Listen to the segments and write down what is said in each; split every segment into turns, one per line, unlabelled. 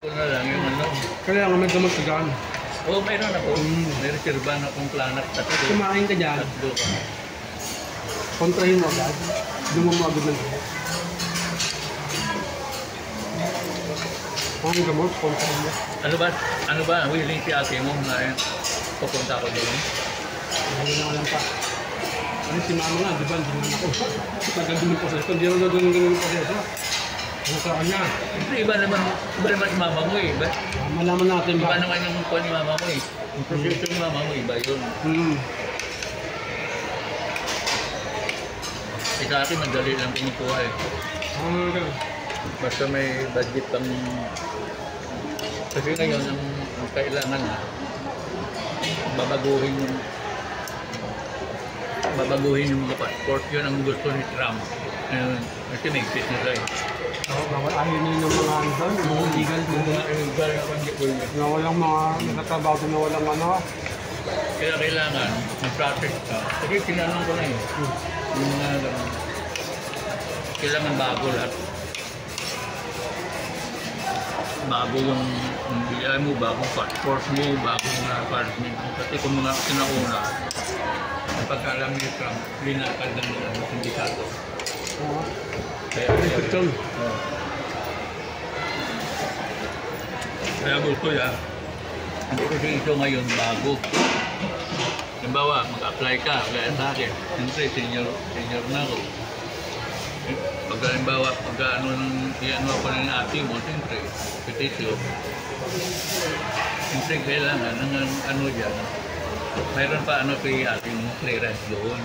Na lang yung ano.
Kaya nga may gamot ka dyan.
Oo, mayroon ako. May reserva na akong planak.
Kumain ka dyan.
Tatlo ka.
Kontrahin mo agad. Doon mo agad ng gamot. Ang gamot, kontrahin mo.
Ano ba? Willing si ate mo na pupunta ko doon?
Lalo na ka lang pa. Ano si mama nga, di ba? Hindi naman ako. Tagal din yung proseso. Hindi ako gano'n yung proseso. Ano sa kanya?
Siyempre, iba naman si mama mo eh.
Malaman natin ba?
Iba naman yung kuha ni mama mo eh. Yung proseso ni mama mo, iba yun. Sa akin, madali lang kumukuha eh. Basta may budget pang... Kasi ngayon, ang kailangan na babaguhin yung mga passport. Yun ang gusto ni Trump. Kasi may exist nila eh.
Bawal ayaw nyo ng mga ano doon, mga illegal doon.
Illegal na kung
na walang mga nakatrabaho doon na walang ano.
Kaya kailangan mag-practice ka. Kasi tinanong ko na yun. Yung mga kailangan bago lahat. Bago yung BI mo, bagong passport mo, bagong apartment mo. Kasi kung mga sinauna, pagkaalam ni Trump, linakad ng mga sindikato. Kaya gusto yan. Hindi ko siya ito ngayon bago. Halimbawa, mag-apply ka, kaya sa akin. Siyempre, senior na ako. Halimbawa, i-ano ako ng ate mo, siyempre, petition. Siyempre, kailangan ng ano dyan. Mayroon pa ano kay ating clearance doon.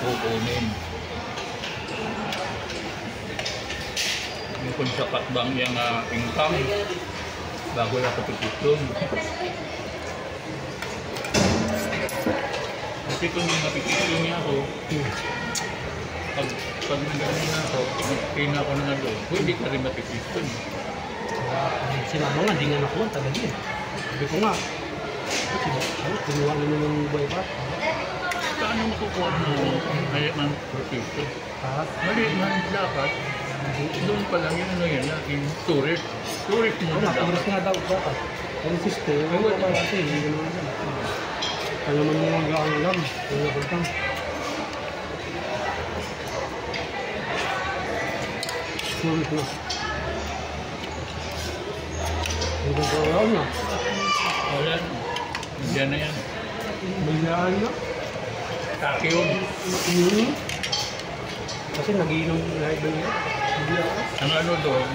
Kukunin. Kung sapat bang yung income bago na kapitisun. Kasi kung mapitisun niya ako, pag nagano na ako, mag-pay na ako na nga doon, hindi ka rin mapitisun.
Si mama nga, di nga nakuha talaga eh. Sabi ko nga, kinuha na naman yung buhay pa.
Paano makukuha mo ng petisun? Mali man dapat. Doon pa lang yung ano yan, yung tourist. Tourist mo na dapat.
Tourist nga daw dapat. Ang sister, ay wala kasi, hindi ko naman yan. Kaya naman mo ang gaan lang, kaya kultang. Tourist na. Hindi ko alam na.
Wala na. Diyan na yan.
Balyaan na.
Takyo.
Kasi nagiinom lahat ba niya?
Ang ano doon,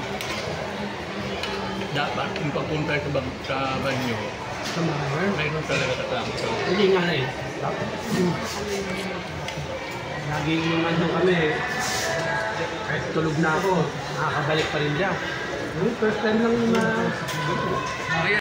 dapat kung papunta sa banyo, mayroon talaga kasama.
Hindi nga eh. Nagiinuman nung kami eh. Kahit tulog na ako, nakakabalik pa rin siya. First time lang na...